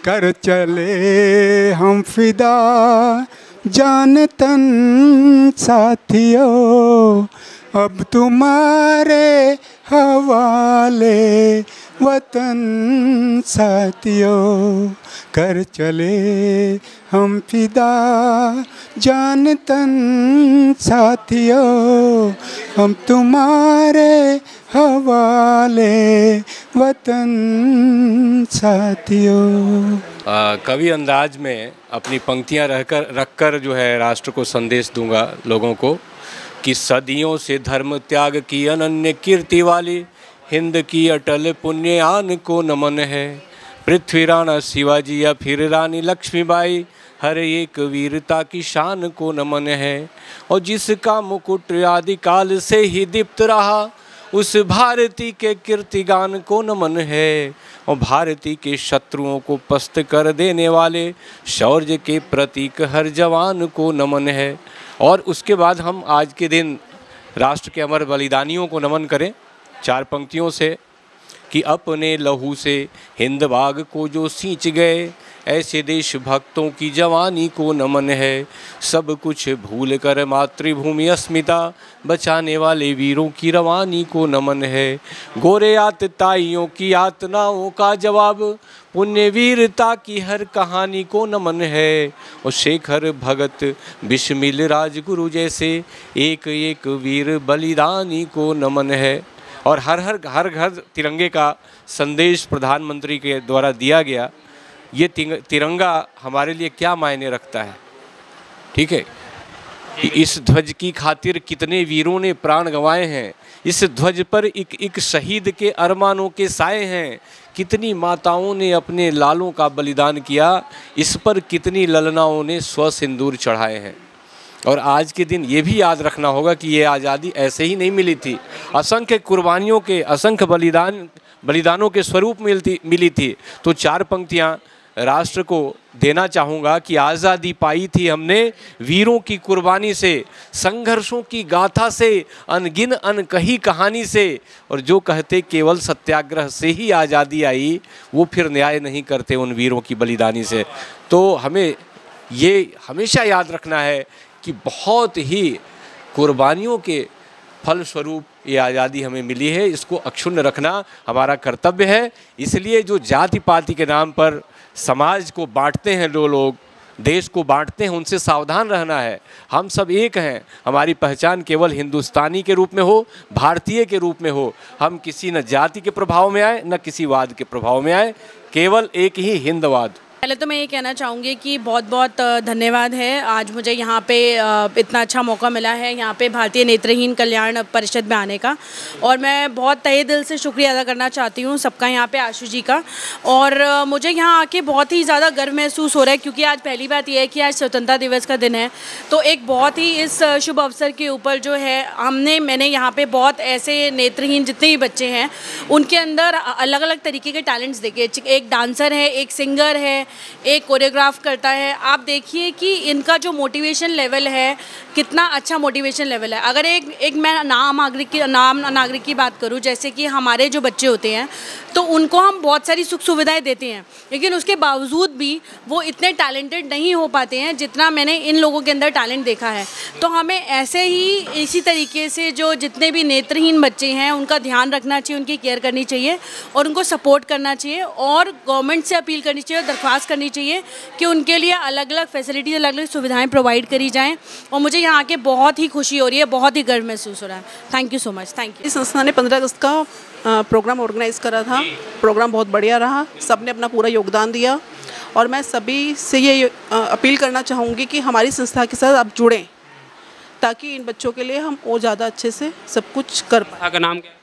कर चले हम फिदा जान तन साथियों, अब तुम्हारे हवाले वतन साथियों। कर चले हम फिदा जान तन साथियों, हम तुम्हारे हवाले वतन साथियों। कवि अंदाज में अपनी पंक्तियां रखकर जो है राष्ट्र को संदेश दूंगा लोगों को कि सदियों से धर्म त्याग की अनन्य कीर्ति वाली हिंद की अटल पुण्यान को नमन है। पृथ्वी राणा शिवाजी या फिर रानी लक्ष्मीबाई, हर एक वीरता की शान को नमन है। और जिसका मुकुट आदिकाल से ही दीप्त रहा, उस भारती के कीर्तिगान को नमन है। और भारती के शत्रुओं को पस्त कर देने वाले शौर्य के प्रतीक हर जवान को नमन है। और उसके बाद हम आज के दिन राष्ट्र के अमर बलिदानियों को नमन करें 4 पंक्तियों से कि अपने लहू से हिंद बाग को जो सींच गए, ऐसे देशभक्तों की जवानी को नमन है। सब कुछ भूल कर मातृभूमि अस्मिता बचाने वाले वीरों की रवानी को नमन है। गोरे आतताइयों की यातनाओं का जवाब, पुण्य वीरता की हर कहानी को नमन है। और शेखर भगत बिस्मिल राजगुरु जैसे एक एक वीर बलिदानी को नमन है। और हर घर तिरंगे का संदेश प्रधानमंत्री के द्वारा दिया गया। ये तिरंगा हमारे लिए क्या मायने रखता है, ठीक है, कि इस ध्वज की खातिर कितने वीरों ने प्राण गंवाए हैं। इस ध्वज पर एक शहीद के अरमानों के साए हैं। कितनी माताओं ने अपने लालों का बलिदान किया, इस पर कितनी ललनाओं ने स्वसिंदूर चढ़ाए हैं। और आज के दिन ये भी याद रखना होगा कि ये आज़ादी ऐसे ही नहीं मिली थी। असंख्य कुर्बानियों के, असंख्य बलिदानों के स्वरूप मिली थी। तो 4 पंक्तियाँ राष्ट्र को देना चाहूँगा कि आज़ादी पाई थी हमने वीरों की कुर्बानी से, संघर्षों की गाथा से, अनगिन अनकही कहानी से। और जो कहते केवल सत्याग्रह से ही आज़ादी आई, वो फिर न्याय नहीं करते उन वीरों की बलिदानी से। तो हमें ये हमेशा याद रखना है कि बहुत ही कुर्बानियों के फलस्वरूप ये आज़ादी हमें मिली है। इसको अक्षुण्ण रखना हमारा कर्तव्य है। इसलिए जो जाति पाति के नाम पर समाज को बांटते हैं, जो लोग देश को बांटते हैं, उनसे सावधान रहना है। हम सब एक हैं। हमारी पहचान केवल हिंदुस्तानी के रूप में हो, भारतीय के रूप में हो। हम किसी न जाति के प्रभाव में आए, न किसी वाद के प्रभाव में आए, केवल एक ही हिंदवाद। पहले तो मैं ये कहना चाहूँगी कि बहुत बहुत धन्यवाद है। आज मुझे यहाँ पे इतना अच्छा मौका मिला है यहाँ पे भारतीय नेत्रहीन कल्याण परिषद में आने का। और मैं बहुत तहे दिल से शुक्रिया अदा करना चाहती हूँ सबका, यहाँ पे आशु जी का। और मुझे यहाँ आके बहुत ही ज़्यादा गर्व महसूस हो रहा है, क्योंकि आज पहली बात यह है कि आज स्वतंत्रता दिवस का दिन है। तो एक बहुत ही इस शुभ अवसर के ऊपर जो है मैंने यहाँ पर बहुत ऐसे नेत्रहीन जितने भी बच्चे हैं उनके अंदर अलग अलग तरीके के टैलेंट्स देखे। एक डांसर है, एक सिंगर है, एक कोरियोग्राफ करता है। आप देखिए कि इनका जो मोटिवेशन लेवल है, कितना अच्छा मोटिवेशन लेवल है। अगर एक मैं नाम नागरिक की बात करूं, जैसे कि हमारे जो बच्चे होते हैं तो उनको हम बहुत सारी सुख सुविधाएं देते हैं, लेकिन उसके बावजूद भी वो इतने टैलेंटेड नहीं हो पाते हैं जितना मैंने इन लोगों के अंदर टैलेंट देखा है। तो हमें ऐसे ही इसी तरीके से जो जितने भी नेत्रहीन बच्चे हैं उनका ध्यान रखना चाहिए, उनकी केयर करनी चाहिए और उनको सपोर्ट करना चाहिए। और गवर्नमेंट से अपील करनी चाहिए, दरख्वास्त करनी चाहिए कि उनके लिए अलग अलग फैसिलिटीज़, अलग अलग सुविधाएँ प्रोवाइड करी जाएँ। और मुझे यहाँ आके बहुत ही खुशी हो रही है, बहुत ही गर्व महसूस हो रहा है। Thank you so much. Thank you. इस संस्था ने 15 अगस्त का प्रोग्राम ऑर्गेनाइज़ करा था। प्रोग्राम बहुत बढ़िया रहा, सबने अपना पूरा योगदान दिया। और मैं सभी से ये अपील करना चाहूँगी कि हमारी संस्था के साथ आप जुड़ें, ताकि इन बच्चों के लिए हम और ज़्यादा अच्छे से सब कुछ कर पाएँ। आपका नाम क्या है?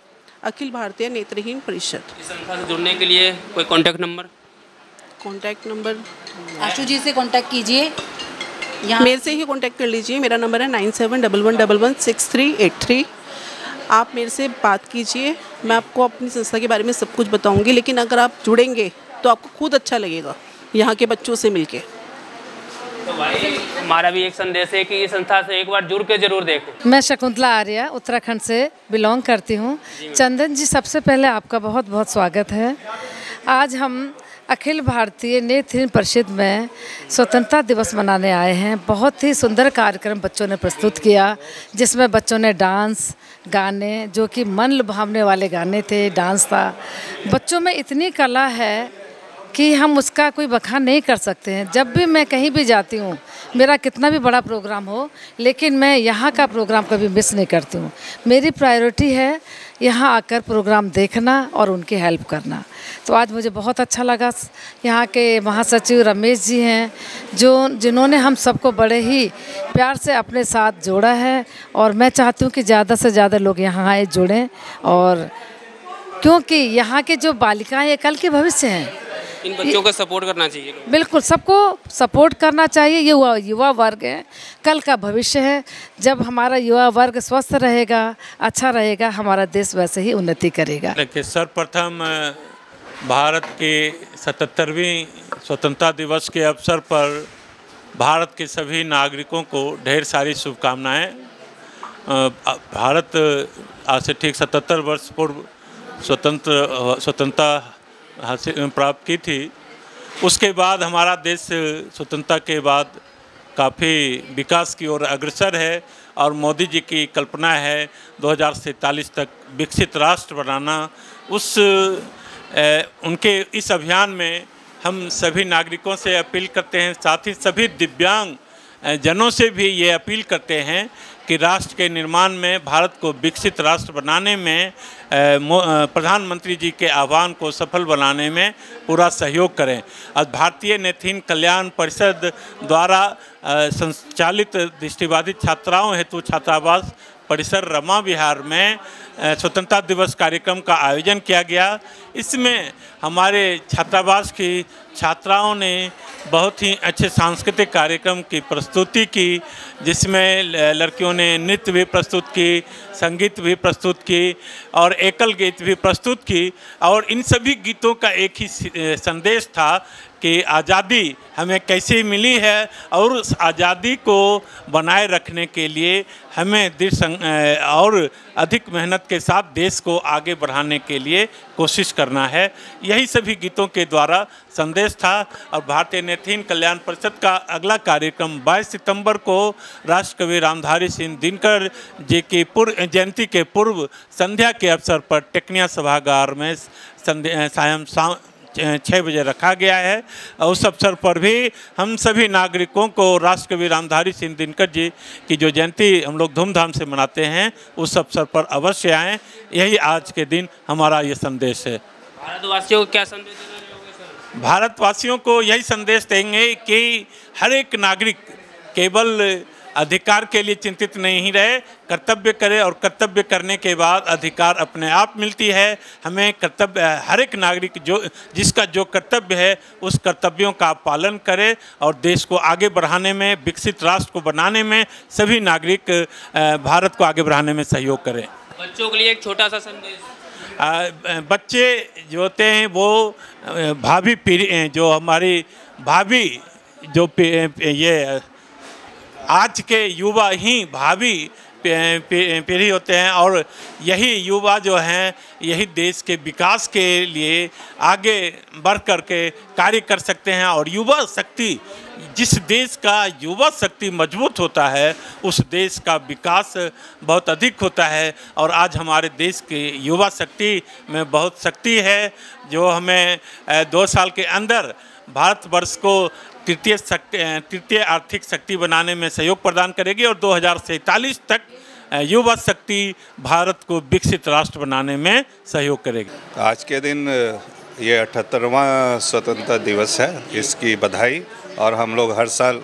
अखिल भारतीय नेत्रहीन परिषद। इस संस्था से जुड़ने के लिए कोई कॉन्टैक्ट नंबर? कॉन्टैक्ट नंबर आशु जी से कॉन्टैक्ट कीजिए, मेरे से ही कॉन्टैक्ट कर लीजिए। मेरा नंबर है 9711116383। आप मेरे से बात कीजिए, मैं आपको अपनी संस्था के बारे में सब कुछ बताऊंगी। लेकिन अगर आप जुड़ेंगे तो आपको खुद अच्छा लगेगा यहाँ के बच्चों से मिलके। तो भाई हमारा भी एक संदेश है कि इस संस्था से एक बार जुड़ के जरूर देखो। मैं शकुंतला आर्या उत्तराखंड से बिलोंग करती हूँ। चंदन जी, सबसे पहले आपका बहुत बहुत स्वागत है। आज हम अखिल भारतीय नेत्रहीन परिषद में स्वतंत्रता दिवस मनाने आए हैं। बहुत ही सुंदर कार्यक्रम बच्चों ने प्रस्तुत किया, जिसमें बच्चों ने डांस, गाने, जो कि मन लुभावने वाले गाने थे, डांस था। बच्चों में इतनी कला है कि हम उसका कोई बखान नहीं कर सकते हैं। जब भी मैं कहीं भी जाती हूँ, मेरा कितना भी बड़ा प्रोग्राम हो, लेकिन मैं यहाँ का प्रोग्राम कभी मिस नहीं करती हूँ। मेरी प्रायोरिटी है यहाँ आकर प्रोग्राम देखना और उनकी हेल्प करना। तो आज मुझे बहुत अच्छा लगा। यहाँ के महासचिव रमेश जी हैं, जिन्होंने हम सबको बड़े ही प्यार से अपने साथ जोड़ा है, और मैं चाहती हूँ कि ज़्यादा से ज़्यादा लोग यहाँ आए, जुड़ें, और क्योंकि यहाँ के जो बालिकाएँ ये कल के भविष्य हैं। इन बच्चों को सपोर्ट करना चाहिए। बिल्कुल, सबको सपोर्ट करना चाहिए। ये युवा वर्ग है, कल का भविष्य है। जब हमारा युवा वर्ग स्वस्थ रहेगा, अच्छा रहेगा, हमारा देश वैसे ही उन्नति करेगा। देखिए, सर्वप्रथम भारत के 77वें स्वतंत्रता दिवस के अवसर पर भारत के सभी नागरिकों को ढेर सारी शुभकामनाएं। भारत आज से ठीक 77 वर्ष पूर्व स्वतंत्रता हासिल प्राप्त की थी। उसके बाद हमारा देश स्वतंत्रता के बाद काफ़ी विकास की ओर अग्रसर है, और मोदी जी की कल्पना है 2047 तक विकसित राष्ट्र बनाना। उनके इस अभियान में हम सभी नागरिकों से अपील करते हैं, साथ ही सभी दिव्यांग जनों से भी ये अपील करते हैं कि राष्ट्र के निर्माण में, भारत को विकसित राष्ट्र बनाने में प्रधानमंत्री जी के आह्वान को सफल बनाने में पूरा सहयोग करें। आज भारतीय नेत्रहीन कल्याण परिषद द्वारा संचालित दृष्टिबाधित छात्राओं हेतु छात्रावास परिसर रमा विहार में स्वतंत्रता दिवस कार्यक्रम का आयोजन किया गया। इसमें हमारे छात्रावास की छात्राओं ने बहुत ही अच्छे सांस्कृतिक कार्यक्रम की प्रस्तुति की, जिसमें लड़कियों ने नृत्य भी प्रस्तुत की, संगीत भी प्रस्तुत की, और एकल गीत भी प्रस्तुत की। और इन सभी गीतों का एक ही संदेश था कि आज़ादी हमें कैसे मिली है, और उस आज़ादी को बनाए रखने के लिए हमें दृढ़ और अधिक मेहनत के साथ देश को आगे बढ़ाने के लिए कोशिश करना है। यही सभी गीतों के द्वारा संदेश था। और भारतीय नेत्रहीन कल्याण परिषद का अगला कार्यक्रम 22 सितंबर को राष्ट्रकवि रामधारी सिंह दिनकर जी की जयंती के पूर्व संध्या के अवसर पर टेकनिया सभागार में सायं 6 बजे रखा गया है। उस अवसर पर भी हम सभी नागरिकों को राष्ट्रकवि रामधारी सिंह दिनकर जी की जो जयंती हम लोग धूमधाम से मनाते हैं, उस अवसर पर अवश्य आएँ। यही आज के दिन हमारा ये संदेश है। भारतवासियों को क्या संदेश देना चाहोगे सर? भारतवासियों को यही संदेश देंगे कि हर एक नागरिक केवल अधिकार के लिए चिंतित नहीं रहे, कर्तव्य करे, और कर्तव्य करने के बाद अधिकार अपने आप मिलती है। हमें कर्तव्य, हर एक नागरिक जिसका जो कर्तव्य है उस कर्तव्यों का पालन करे, और देश को आगे बढ़ाने में, विकसित राष्ट्र को बनाने में सभी नागरिक भारत को आगे बढ़ाने में सहयोग करें। बच्चों के लिए एक छोटा सा संदेश। बच्चे जो होते हैं वो भावी पीढ़ी, जो हमारी भावी जो ये आज के युवा ही भावी पीढ़ी होते हैं, और यही युवा जो हैं यही देश के विकास के लिए आगे बढ़ कर के कार्य कर सकते हैं। और युवा शक्ति, जिस देश का युवा शक्ति मजबूत होता है, उस देश का विकास बहुत अधिक होता है। और आज हमारे देश की युवा शक्ति में बहुत शक्ति है, जो हमें 2 साल के अंदर भारतवर्ष को तृतीय आर्थिक शक्ति बनाने में सहयोग प्रदान करेगी, और 2047 तक युवा शक्ति भारत को विकसित राष्ट्र बनाने में सहयोग करेगी। आज के दिन ये 78वां स्वतंत्रता दिवस है, इसकी बधाई। और हम लोग हर साल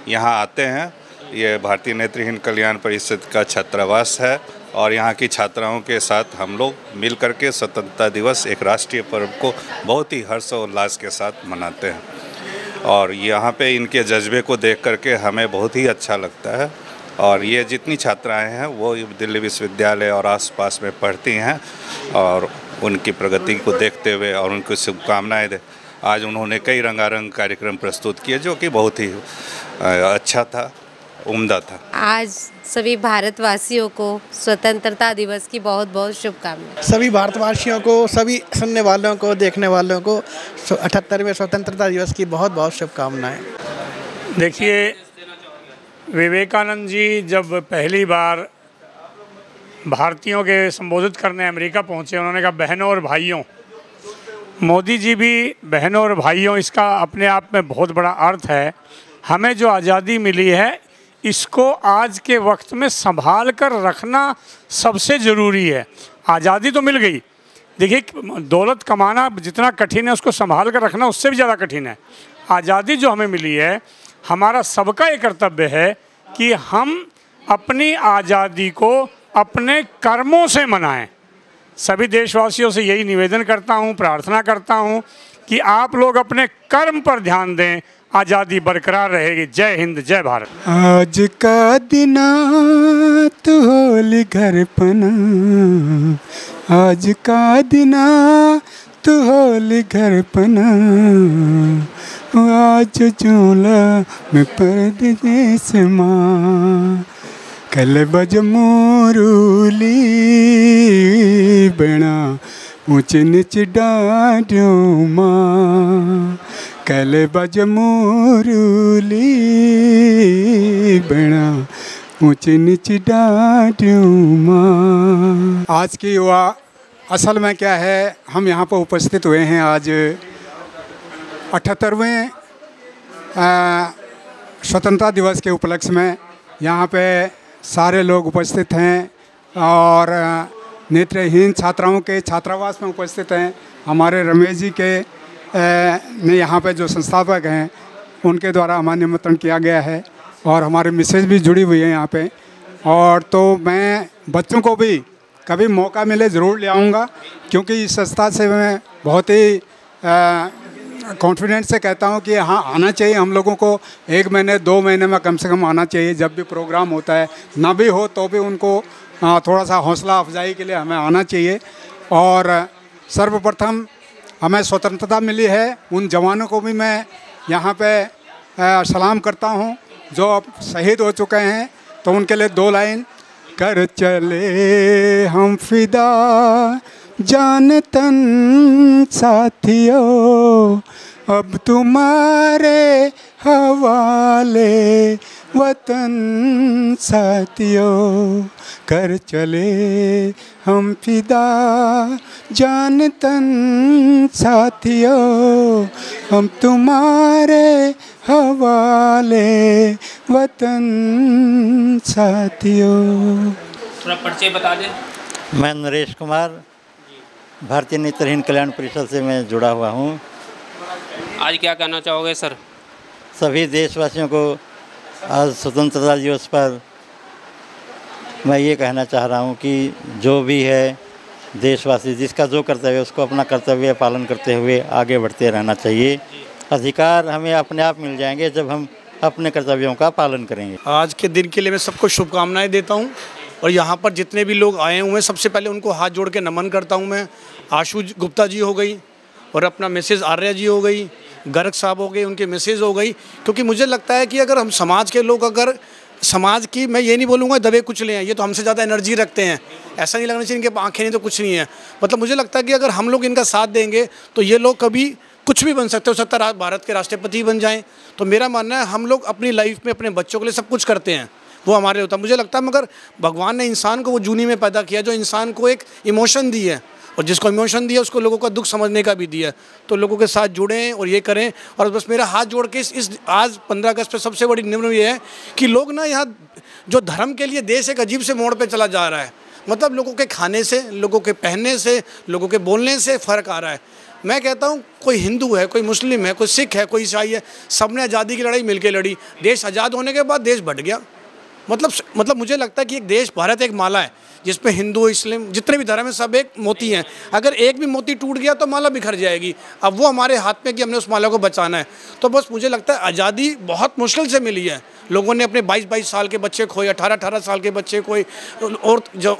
यहाँ आते हैं। ये भारतीय नेत्रहीन कल्याण परिषद का छात्रावास है, और यहाँ की छात्राओं के साथ हम लोग मिल करके स्वतंत्रता दिवस, एक राष्ट्रीय पर्व को बहुत ही हर्षोल्लास के साथ मनाते हैं। और यहाँ पे इनके जज्बे को देख करके हमें बहुत ही अच्छा लगता है। और ये जितनी छात्राएं हैं वो दिल्ली विश्वविद्यालय और आसपास में पढ़ती हैं, और उनकी प्रगति को देखते हुए और उनको शुभकामनाएं दे, आज उन्होंने कई रंगारंग कार्यक्रम प्रस्तुत किए, जो कि बहुत ही अच्छा था। उम्दा था। आज सभी भारतवासियों को स्वतंत्रता दिवस की बहुत बहुत शुभकामनाएं। सभी भारतवासियों को, सभी सुनने वालों को, देखने वालों को 78वें स्वतंत्रता दिवस की बहुत बहुत शुभकामनाएं। देखिए, विवेकानंद जी जब पहली बार भारतीयों के संबोधित करने अमेरिका पहुंचे, उन्होंने कहा बहनों और भाइयों। मोदी जी भी बहनों और भाइयों, इसका अपने आप में बहुत बड़ा अर्थ है। हमें जो आज़ादी मिली है इसको आज के वक्त में संभाल कर रखना सबसे ज़रूरी है। आज़ादी तो मिल गई, देखिए दौलत कमाना जितना कठिन है उसको संभाल कर रखना उससे भी ज़्यादा कठिन है। आज़ादी जो हमें मिली है, हमारा सबका ये कर्तव्य है कि हम अपनी आज़ादी को अपने कर्मों से मनाएं। सभी देशवासियों से यही निवेदन करता हूं, प्रार्थना करता हूं कि आप लोग अपने कर्म पर ध्यान दें, आज़ादी बरकरार रहेगी। जय हिंद, जय भारत। आज का दिना तू होली घर पना, आज का दिना तू होली घर पना, आज झूला में परदेस माँ, कल बज मोरूली बना ऊंच नीच डांड्यो माँ, कल बज मोरूली बना ऊंच नीच डांड्यो माँ। आज की युवा असल में क्या है, हम यहाँ पर उपस्थित हुए हैं आज 78वें स्वतंत्रता दिवस के उपलक्ष्य में। यहाँ पे सारे लोग उपस्थित हैं और नेत्रहीन छात्राओं के छात्रावास में उपस्थित हैं। हमारे रमेश जी के ने यहाँ पे जो संस्थापक हैं उनके द्वारा हमारा निमंत्रण किया गया है और हमारे मिसेज भी जुड़ी हुई है यहाँ पे। और तो मैं बच्चों को भी कभी मौका मिले ज़रूर ले आऊँगा, क्योंकि इस संस्था से मैं बहुत ही कॉन्फिडेंस से कहता हूँ कि हाँ आना चाहिए। हम लोगों को 1 महीने 2 महीने में कम से कम आना चाहिए। जब भी प्रोग्राम होता है, ना भी हो तो भी उनको थोड़ा सा हौसला अफजाई के लिए हमें आना चाहिए। और सर्वप्रथम हमें स्वतंत्रता मिली है, उन जवानों को भी मैं यहाँ पे सलाम करता हूँ जो अब शहीद हो चुके हैं। तो उनके लिए 2 लाइन। कर चले हम फिदा जान तन साथियों, अब तुम्हारे हवाले वतन साथियों, कर चले हम फिदा जान तन साथियों, हम तुम्हारे हवाले वतन साथियों। थोड़ा परिचय बता दें। मैं नरेश कुमार, भारतीय नेत्रहीन कल्याण परिषद से मैं जुड़ा हुआ हूँ। आज क्या कहना चाहोगे सर? सभी देशवासियों को आज स्वतंत्रता दिवस पर मैं ये कहना चाह रहा हूँ कि जो भी है देशवासी, जिसका जो कर्तव्य है उसको अपना कर्तव्य पालन करते हुए आगे बढ़ते रहना चाहिए। अधिकार हमें अपने आप मिल जाएंगे जब हम अपने कर्तव्यों का पालन करेंगे। आज के दिन के लिए मैं सबको शुभकामनाएं देता हूं और यहाँ पर जितने भी लोग आए हुए हैं सबसे पहले उनको हाथ जोड़ के नमन करता हूं मैं। आशु गुप्ता जी हो गई और अपना मिसेज आर्या जी हो गई, गर्ग साहब हो गए, उनके मिसेज हो गई। क्योंकि मुझे लगता है कि अगर हम समाज के लोग, अगर समाज की, मैं ये नहीं बोलूँगा दबे कुचले हैं, ये तो हमसे ज़्यादा एनर्जी रखते हैं, ऐसा नहीं लगना चाहिए इनके आँखें नहीं तो कुछ नहीं है। मतलब मुझे लगता है कि अगर हम लोग इनका साथ देंगे तो ये लोग कभी कुछ भी बन सकते हो सकता है, भारत के राष्ट्रपति बन जाएं। तो मेरा मानना है हम लोग अपनी लाइफ में अपने बच्चों के लिए सब कुछ करते हैं, वो हमारे होता है। मुझे लगता है मगर भगवान ने इंसान को वो जूनी में पैदा किया जो इंसान को एक इमोशन दी है, और जिसको इमोशन दिया उसको लोगों का दुख समझने का भी दिया। तो लोगों के साथ जुड़ें और ये करें। और बस मेरा हाथ जोड़ के इस आज 15 अगस्त पे सबसे बड़ी निम्न ये है कि लोग ना यहाँ जो धर्म के लिए देश एक अजीब से मोड़ पे चला जा रहा है। मतलब लोगों के खाने से, लोगों के पहनने से, लोगों के बोलने से फ़र्क आ रहा है। मैं कहता हूँ कोई हिंदू है, कोई मुस्लिम है, कोई सिख है, कोई ईसाई है, सबने आज़ादी की लड़ाई मिलकर लड़ी। देश आज़ाद होने के बाद देश बट गया। मतलब मुझे लगता है कि एक देश, भारत एक माला है जिसमें हिंदू, इस्लाम, जितने भी धर्म हैं सब एक मोती हैं। अगर एक भी मोती टूट गया तो माला बिखर जाएगी। अब वो हमारे हाथ में कि हमने उस माला को बचाना है। तो बस मुझे लगता है आज़ादी बहुत मुश्किल से मिली है। लोगों ने अपने 22-22 साल के बच्चे खोए, 18-18 साल के बच्चे खोए, और जो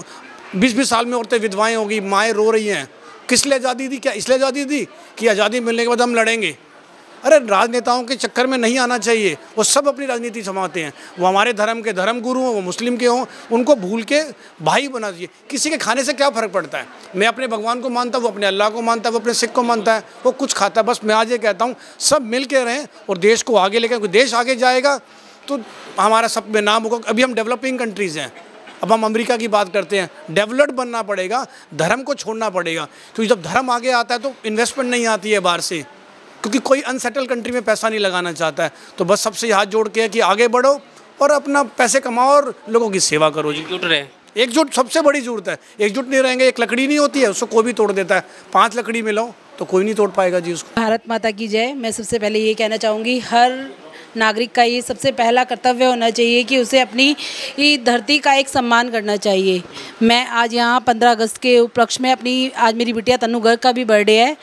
20-20 साल में औरतें विधवाएँ हो गई, माएँ रो रही हैं। किस लिए आज़ादी दी? क्या इसलिए आज़ादी दी कि आज़ादी मिलने के बाद हम लड़ेंगे। अरे राजनेताओं के चक्कर में नहीं आना चाहिए, वो सब अपनी राजनीति समाते हैं। वो हमारे धर्म के धर्म गुरु हों, वो मुस्लिम के हों, उनको भूल के भाई बना दीजिए। किसी के खाने से क्या फ़र्क पड़ता है? मैं अपने भगवान को मानता हूँ, वो अपने अल्लाह को मानता है, वो अपने सिख को मानता है, वो कुछ खाता है। बस मैं आज ये कहता हूँ सब मिल के रहें और देश को आगे लेकर, देश आगे जाएगा तो हमारा सब में नाम होगा। अभी हम डेवलपिंग कंट्रीज़ हैं, अब हम अमेरिका की बात करते हैं। डेवलप्ड बनना पड़ेगा, धर्म को छोड़ना पड़ेगा, क्योंकि जब धर्म आगे आता है तो इन्वेस्टमेंट नहीं आती है बाहर से, क्योंकि कोई अनसेटल कंट्री में पैसा नहीं लगाना चाहता है। तो बस सबसे हाथ जोड़ के है कि आगे बढ़ो और अपना पैसे कमाओ और लोगों की सेवा करो जी। एकजुट रहे, एकजुट सबसे बड़ी जरूरत है। एकजुट नहीं रहेंगे, एक लकड़ी नहीं होती है, उसको कोई भी तोड़ देता है। 5 लकड़ी मिलाओ तो कोई नहीं तोड़ पाएगा जी उसको। भारत माता की जय। मैं सबसे पहले ये कहना चाहूँगी, हर नागरिक का ये सबसे पहला कर्तव्य होना चाहिए कि उसे अपनी धरती का एक सम्मान करना चाहिए। मैं आज यहाँ 15 अगस्त के उपलक्ष्य में आज मेरी बिटिया तन्नू गर्ग का भी बर्थडे है।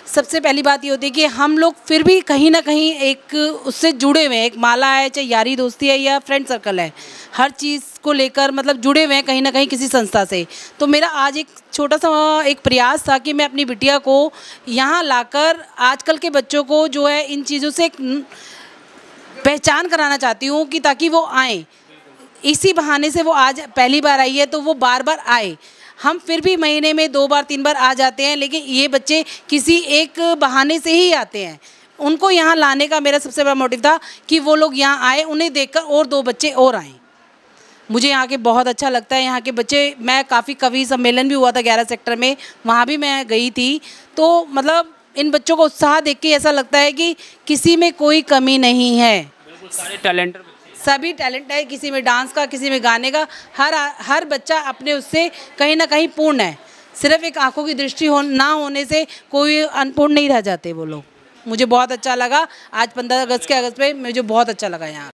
सबसे पहली बात ये होती है कि हम लोग फिर भी कहीं ना कहीं एक उससे जुड़े हुए हैं, एक माला है, चाहे यारी दोस्ती है या फ्रेंड सर्कल है, हर चीज़ को लेकर मतलब जुड़े हुए हैं कहीं ना कहीं किसी संस्था से। तो मेरा आज एक छोटा सा एक प्रयास था कि मैं अपनी बिटिया को यहाँ लाकर आजकल के बच्चों को जो है इन चीज़ों से एक पहचान कराना चाहती हूँ कि ताकि वो आएँ। इसी बहाने से वो आज पहली बार आई है तो वो बार बार आए। हम फिर भी महीने में 2 बार 3 बार आ जाते हैं, लेकिन ये बच्चे किसी एक बहाने से ही आते हैं। उनको यहाँ लाने का मेरा सबसे बड़ा मोटिव था कि वो लोग यहाँ आए, उन्हें देखकर और 2 बच्चे और आएँ। मुझे यहाँ के बहुत अच्छा लगता है। यहाँ के बच्चे, मैं काफ़ी कवि सम्मेलन भी हुआ था 11 सेक्टर में, वहाँ भी मैं गई थी। तो मतलब इन बच्चों का उत्साह देख के ऐसा लगता है कि किसी में कोई कमी नहीं है, सारे टैलेंट, सभी टैलेंट है। किसी में डांस का, किसी में गाने का, हर बच्चा अपने उससे कहीं ना कहीं पूर्ण है। सिर्फ एक आंखों की दृष्टि ना होने से कोई अनपूर्ण नहीं रह जाते वो लोग। मुझे बहुत अच्छा लगा आज 15 अगस्त पे, मुझे बहुत अच्छा लगा यहाँ।